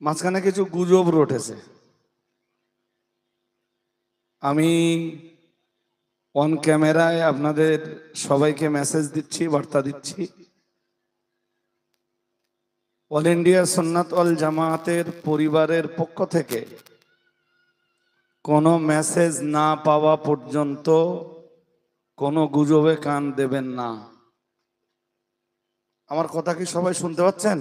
মাঝখানে কিছু গুজব রটেছে। আমি অন ক্যামেরায় আপনাদের সবাইকে মেসেজ দিচ্ছি, বার্তা দিচ্ছি। অল ইন্ডিয়া সুন্নাত ওয়াল জামায়াতের পরিবারের পক্ষ থেকে কোনো মেসেজ না পাওয়া পর্যন্ত কোনো গুজবে কান দেবেন না। আমার কথা কি সবাই শুনতে পাচ্ছেন?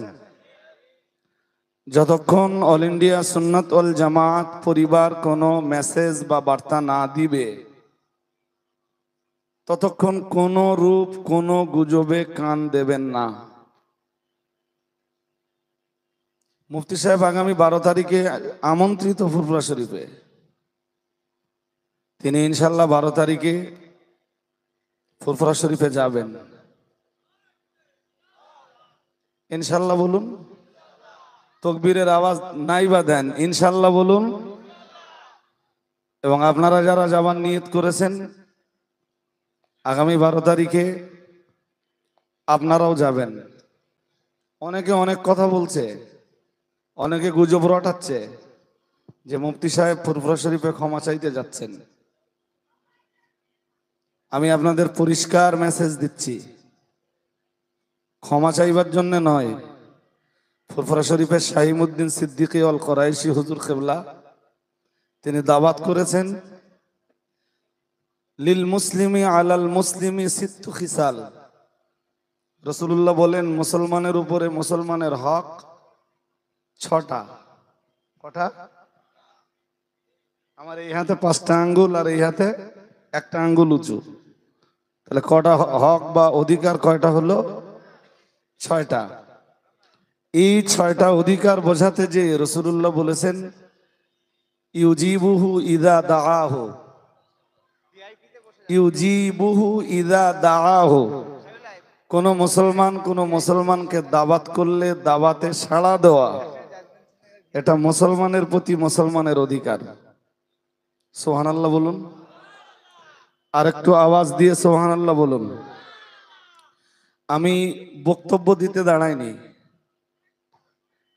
যতক্ষণ অল ইন্ডিয়া সুন্নাত ওয়াল জামায়াত পরিবার কোনো মেসেজ বা বার্তা না দিবে, ততক্ষণ কোনো রূপ কোনো গুজবে কান দেবেন না। মুফতি সাহেব আগামী 12 তারিখে আমন্ত্রিত ফুরফুরা শরীফে। তিনি ইনশাল্লাহ 12 তারিখে ফুরফুরা শরীফে যাবেন। ইনশাল্লাহ বলুন। তকবীরের আওয়াজ নাই বা দেন, ইনশাল্লাহ বলুন। এবং আপনারা যারা যাবার নিয়ত করেছেন আগামী 12 তারিখে, আপনারাও যাবেন। অনেকে অনেক কথা বলছে, অনেকে গুজব রটাচ্ছে যে মুফতি সাহেব ফুরফুরা শরীফে ক্ষমা চাইতে যাচ্ছেন। আমি আপনাদের পরিষ্কার মেসেজ দিচ্ছি, ক্ষমা চাইবার জন্য নয়। ফুরফুরা শরীফের শাহিমউদ্দিন সিদ্দিকী অল কোরাইশি হুজুর কিবলা তিনি দাওয়াত করেছেন, লিল মুসলিমি আলাল মুসলিমি সিত্তু খিসাল। রাসূলুল্লাহ বলেন মুসলমানের উপরে মুসলমানের হক 6টা। কটা? আমার এই হাতে 5টা আঙ্গুল আর এই হাতে 1টা আঙ্গুল উঁচু। তাহলে কটা হক বা অধিকার কয়টা হলো? 6টা। এই 6টা অধিকার বোঝাতে যে রাসূলুল্লাহ বলেছেন ইউজিবুহু ইযা দাআহু, ইউজিবুহু ইযা দাআহু। কোন মুসলমানকে দাওয়াত করলে দাওয়াতে সাড়া দেওয়া, এটা মুসলমানের প্রতি মুসলমানের অধিকার। সুবহানাল্লাহ বলুন। আর একটু আওয়াজ দিয়ে সুবহানাল্লাহ বলুন। আমি বক্তব্য দিতে দাঁড়াইনি,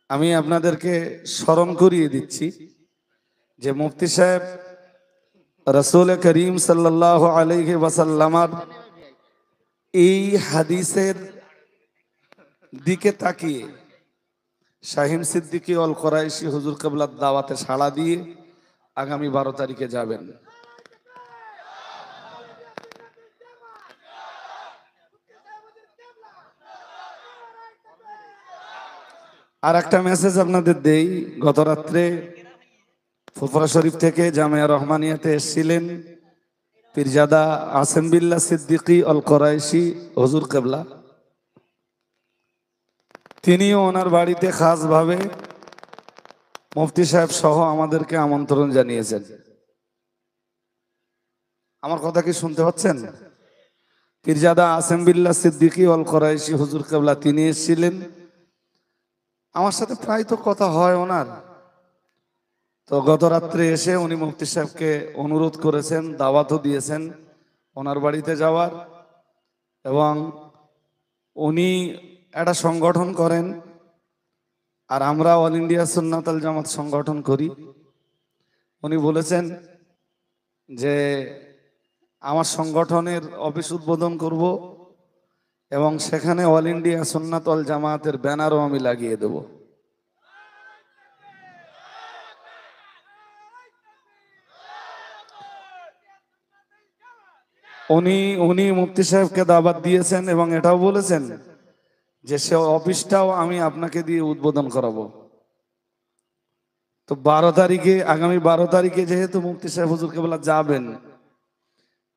আমি আপনাদেরকে স্মরণ করিয়ে দিচ্ছি যে মুফতি সাহেব রাসূল করিম সাল্লাল্লাহু আলাইহি ওয়াসাল্লামের এই হাদিসের দিকে তাকিয়ে শাহিন সিদ্দিকী অল কোরাইশি হুজুর কিবলার দাওয়াতে সাড়া দিয়ে আগামী 12 তারিখে যাবেন। আর একটা মেসেজ আপনাদের দেই, গত রাত্রে ফুরফুরা শরীফ থেকে জামিয়া রহমানিয়াতে এসেছিলেন পীরজাদা আসেম বিল্লাহ সিদ্দিকী অল কোরাইশি হুজুর কিবলা। তিনিও ওনার বাড়িতে খাসভাবে মুফতি সাহেব সহ আমাদেরকে আমন্ত্রণ জানিয়েছেন। আমার কথা কি শুনতে পাচ্ছেন? পীরজাদা আসেম বিল্লাহ সিদ্দিকী অল কোরাইশি হুজুর কিবলা তিনি এসেছিলেন। আমার সাথে প্রায় তো কথা হয় ওনার। তো গত রাত্রে এসে উনি মুফতি সাহেবকে অনুরোধ করেছেন, দাওয়াতও দিয়েছেন ওনার বাড়িতে যাওয়ার। এবং উনি একটা সংগঠন করেন আর আমরা অল ইন্ডিয়া সুন্নাত ওয়াল জামাত সংগঠন করি। উনি বলেছেন যে আমার সংগঠনের অফিস উদ্বোধন করব এবং সেখানে অল ইন্ডিয়া সুন্নাত ওয়াল জামাতের ব্যানারও আমি লাগিয়ে দেব। উনি মুফতি সাহেবকে দাওয়াত দিয়েছেন এবং এটাও বলেছেন যে সে অফিসটাও আমি আপনাকে দিয়ে উদ্বোধন করাবো। তো 12 তারিখে, আগামী 12 তারিখে যেহেতু মুফতি সাহেব হুজুর কিবলা যাবেন,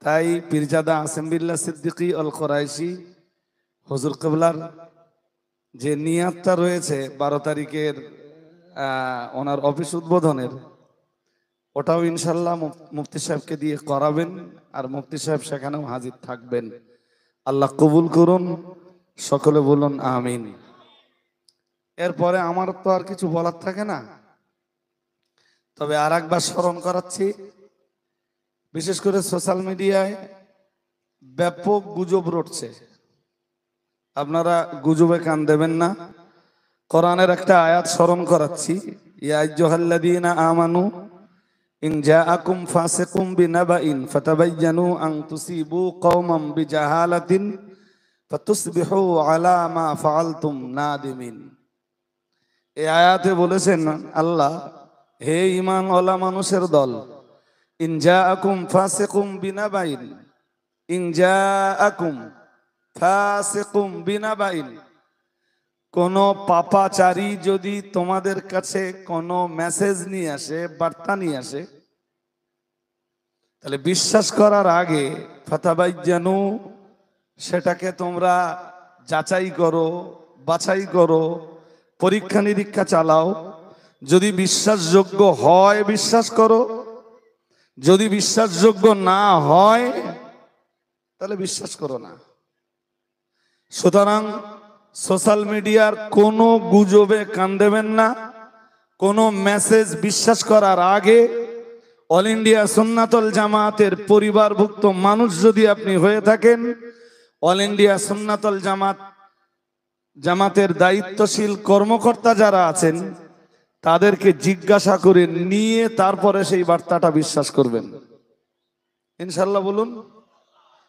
তাই পীরজাদা আসেম বিল্লাহ সিদ্দিকী অল কোরাইশি হুজুর কিবলার যে নিয়াতটা রয়েছে 12 তারিখের ওনার অফিস উদ্বোধনের, ওটাও ইনশাল্লাহ মুফতি সাহেবকে দিয়ে করাবেন আর মুফতি সাহেব সেখানেও হাজির থাকবেন। আল্লাহ কবুল করুন, সকলে বলুন আমিন। এরপরে আমার তো আর কিছু বলার থাকে না, তবে আর একবার স্মরণ করাচ্ছি, বিশেষ করে সোশ্যাল মিডিয়ায় ব্যাপক গুজব রটছে। আপনারা গুজবে কান দেবেন না। কোরআনের একটা আয়াত স্মরণ করাচ্ছি, ইয়া আইয়ুহাল্লাযীনা আমানু ইন জাআকুম ফাসিকুম বিনাবাইন ফাতাবায়্যানু আন তুসিবু কওমান বিজাহালাতিন ফাতুসবিহু আলা মা ফাআলতুম নাদিমিন। এই আয়াতে বলেছেন আল্লাহ, হে ঈমানওয়ালা মানুষের দল, ইন জাআকুম ফাসিকুম বিনাবাইন, ইন জাআকুম ফাসিকুম বিনাবাইন, কোন পাপাচারী যদি তোমাদের কাছে কোন মেসেজ নিয়ে আসে, বার্তা নিয়ে আসে, তাহলে বিশ্বাস করার আগে ফাতাবায়্যানু, সেটাকে তোমরা যাচাই করো, বাছাই করো, পরীক্ষা নিরীক্ষা চালাও। যদি বিশ্বাসযোগ্য হয় বিশ্বাস করো, যদি বিশ্বাসযোগ্য না হয় তাহলে বিশ্বাস করো না। সুতরাং সোশ্যাল মিডিয়ার কোনো গুজবে কান দেবেন না। কোনো মেসেজ বিশ্বাস করার আগে অল ইন্ডিয়া সুন্নাতুল জামাতের পরিবারভুক্ত মানুষ যদি আপনি হয়ে থাকেন, অল ইন্ডিয়া সুন্নাতুল জামাতের দায়িত্বশীল কর্মকর্তা যারা আছেন তাদেরকে জিজ্ঞাসা করে নিয়ে তারপরে সেই বার্তাটা বিশ্বাস করবেন। ইনশাআল্লাহ বলুন,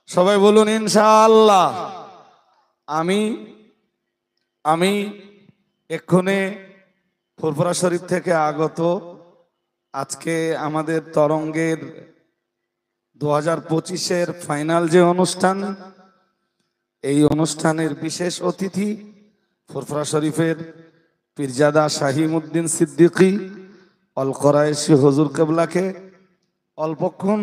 সবাই বলুন ইনশাআল্লাহ। আমি এক্ষণে ফুরফুরা শরীফ থেকে আগত, আজকে আমাদের তরঙ্গের 2025-এর ফাইনাল যে অনুষ্ঠান, এই অনুষ্ঠানের বিশেষ অতিথি ফুরফুরা শরীফের পীরজাদা শাহিমউদ্দিন সিদ্দিকী অল কোরাইশি হুজুর কেবলাকে অল্পক্ষণ